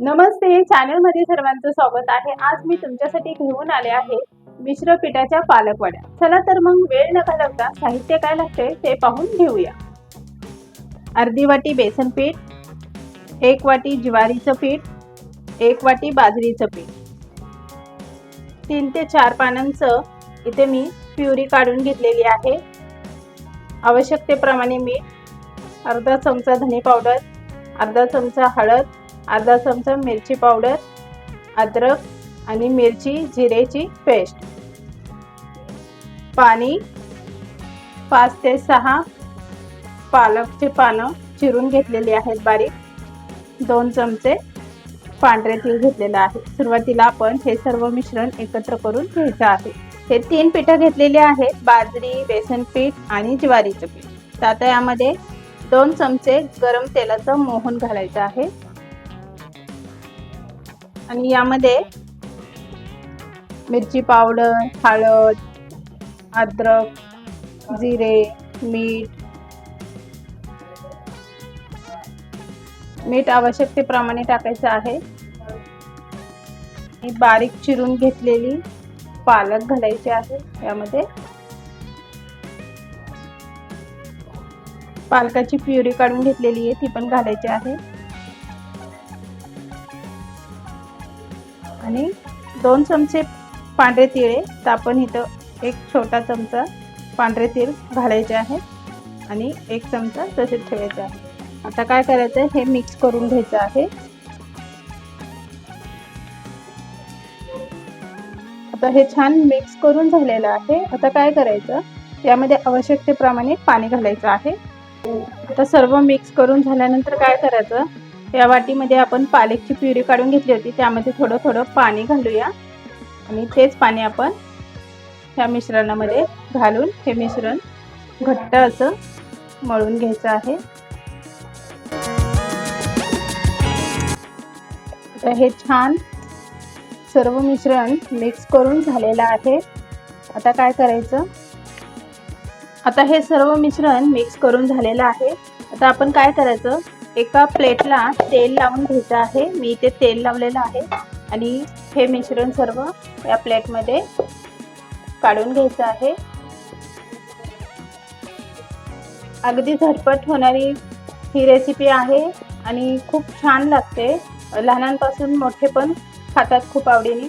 नमस्ते, channel मध्ये सर्वांचं स्वागत आहे। आज मी तुमच्यासाठी घेऊन आले आहे मिश्र पिठाच्या पालक वड्या। चला तर मग वेळ न घालवता साहित्य काय लागते ते पाहून घेऊया। अर्धी वाटी बेसन पीठ, 1 वाटी ज्वारीचं पीठ, 1 वाटी बाजरीचं पीठ, 3 ते 4 पानांचं इथे मी प्युरी काढून घेतलेली आहे। आवश्यकतेप्रमाणे मीठ, अर्धा चमचा धने पावडर, अर्धा चमचा हळद, अर्धा चमचा मिरची पावडर, अद्रक आणि मिरची जिरेची पेस्ट, पाणी, 5 ते 6 पालकचे पानं चिरून घेतलेली आहेत बारीक, 2 चमचे पांढरे तीळ घेतलेले आहे। सुरुवातीला आपण हे सर्व मिश्रण एकत्र करून घ्यायचे आहे। हे 3 पिठं घेतलेली आहेत, बाजरी, बेसन पीठ आणि ज्वारीचे पीठ। आता यामध्ये 2 चमचे गरम तेलाचं मोहन घालायचं आहे आणि यामध्ये मिरची पावडर, हळद, अद्रक, जिरे, मीठ आवश्यकतेप्रमाणे टाकायचं आहे। बारीक चिरून घेतलेली पालक घालायची आहे। यामध्ये पालकाची प्युरी काढून घेतलेली आहे ती पण घालायची आहे आणि 2 चमचे पांढरे तिळे, तर आपण इथं एक छोटा चमचा पांढरे तीळ घालायचे आहे आणि 1 चमचा तसेच ठेवायचे आहे। आता काय करायचं, हे मिक्स करून घ्यायचं आहे। आता हे छान मिक्स करून झालेलं आहे। आता काय करायचं, यामध्ये आवश्यकतेप्रमाणे पाणी घालायचं आहे। आता सर्व मिक्स करून झाल्यानंतर काय करायचं, या वाटीमध्ये आपण पालकची प्युरी काढून घेतली होती त्यामध्ये थोडं थोडं पाणी घालूया आणि तेच पाणी आपण ह्या मिश्रणामध्ये घालून हे मिश्रण घट्ट असं मळून घ्यायचं आहे। आता हे छान सर्व मिश्रण मिक्स करून झालेलं आहे। आता काय करायचं, आता हे सर्व मिश्रण मिक्स करून झालेलं आहे। आता आपण काय करायचं, एका प्लेटला तेल लावून घ्यायचं आहे। मी इथे तेल लावलेलं आहे आणि हे मिश्रण सर्व या प्लेटमध्ये काढून घ्यायचं आहे। अगदी झटपट होणारी ही रेसिपी आहे आणि खूप छान लागते। लहानांपासून मोठे पण खातात खूप आवडीने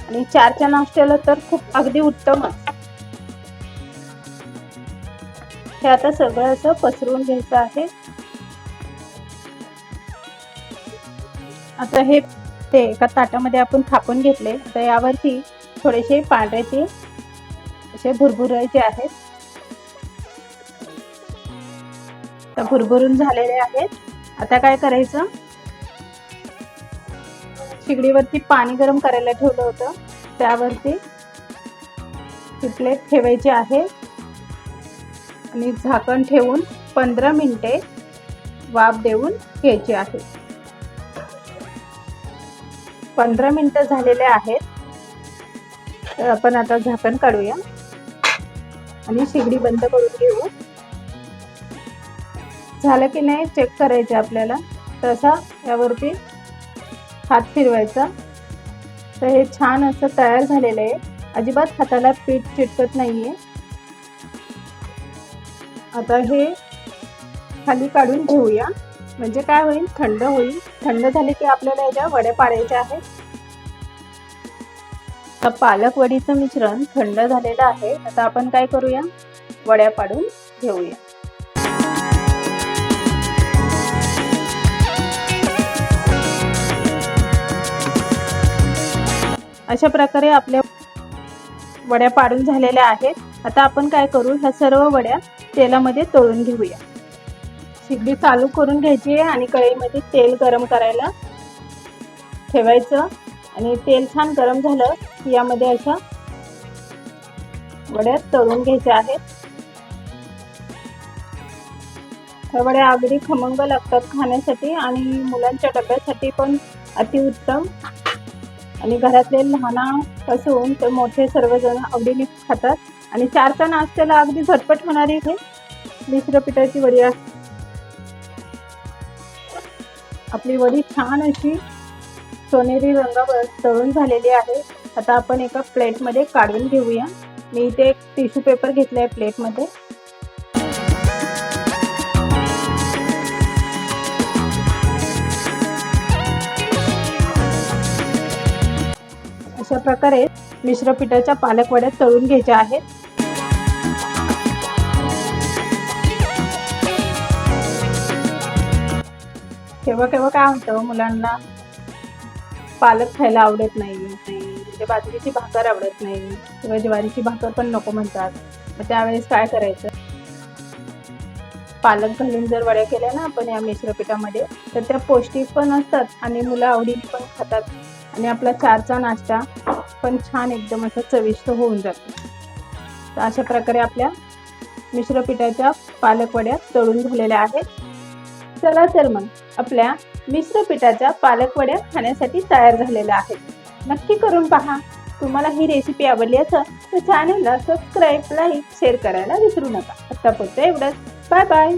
आणि 4च्या नाश्त्याला तर खूप अगदी उत्तमच। हे आता सगळं असं पसरवून घ्यायचं आहे। आता हे ते एका ताटामध्ये आपण थापून घेतले, तर यावरती थोडेसे पांढरे तीळ असे भुरभुरायचे आहेत। तर भुरभुरून झालेले आहेत। आता काय करायचं, शिगडीवरती पाणी गरम करायला ठेवलं होतं त्यावरती ही प्लेट ठेवायची आहे आणि झाकण ठेवून 15 मिनिटे वाफ देऊन घ्यायची आहे। 15 मिनिटं झालेले आहेत, तर आपण आता झाकण काढूया आणि शिगडी बंद करून घेऊ। झालं की नाही चेक करायचं आपल्याला, तसा यावरती हात फिरवायचा। तर हे छान असं तयार झालेलं आहे, अजिबात हाताला पीठ चिटकत नाहीये। आता हे खाली काढून घेऊया, म्हणजे काय होईल, थंड होईल। थंड झाले की आपल्याला याच्या वड्या पाडायच्या आहेत। आता पालक वडीचं मिश्रण थंड झालेलं आहे। आता आपण काय करूया, वड्या पाडून घेऊया। अशा प्रकारे आपल्या वड्या पाडून झालेल्या आहेत। आता आपण काय करू, ह्या सर्व वड्या तेलामध्ये तळून घेऊया। शिगडी चालू करून घ्यायची आहे आणि कढईमध्ये तेल गरम करायला ठेवायचं आणि तेल छान गरम झालं की यामध्ये अशा वड्या तळून घ्यायच्या आहेत। ह्या वड्या अगदी खमंग लागतात खाण्यासाठी आणि मुलांच्या डब्यासाठी पण अतिउत्तम आणि घरातले लहानापासून तर मोठे सर्वजण आवडीने खातात आणि 4च्या नाश्त्याला अगदी झटपट होणारी हे मिश्र पिठाची वडी आहे। आपली वडी छान अशी सोनेरी रंगावर तळून झालेली आहे. आता आपण एका प्लेटमध्ये काढून घेऊया. मी इथे एक टिश्यू पेपर घेतलाय प्लेटमध्ये. अशा प्रकारे मिश्र पिठाच्या पालक वड्या तळून घ्यायच्या आहेत. केव्हा केव्हा काय होतं, मुलांना पालक खायला आवडत नाही, म्हणजे बाजरीची भाकर आवडत नाही किंवा ज्वारीची भाकर पण नको म्हणतात. मग त्यावेळेस काय करायचं, पालक घालून जर वड्या केल्या ना आपण या मिश्र पिठामध्ये, तर त्या पौष्टिक पण असतात आणि मुलं आवडीने पण खातात आणि आपला 4चा नाश्ता पण छान एकदम असं चविष्ट होऊन जातो. तर अशा प्रकारे आपल्या मिश्र पिठाच्या पालक वड्या तळून झालेल्या आहेत. चला तर मग आपल्या मिश्र पिठाच्या पालक वड्या खाण्यासाठी तयार झालेल्या आहेत. नक्की करून पहा. तुम्हाला ही रेसिपी आवडली असेल तर चॅनलला सबस्क्राईब, लाईक, शेअर करायला विसरू नका. आत्तापुरतं एवढंच. Bye bye.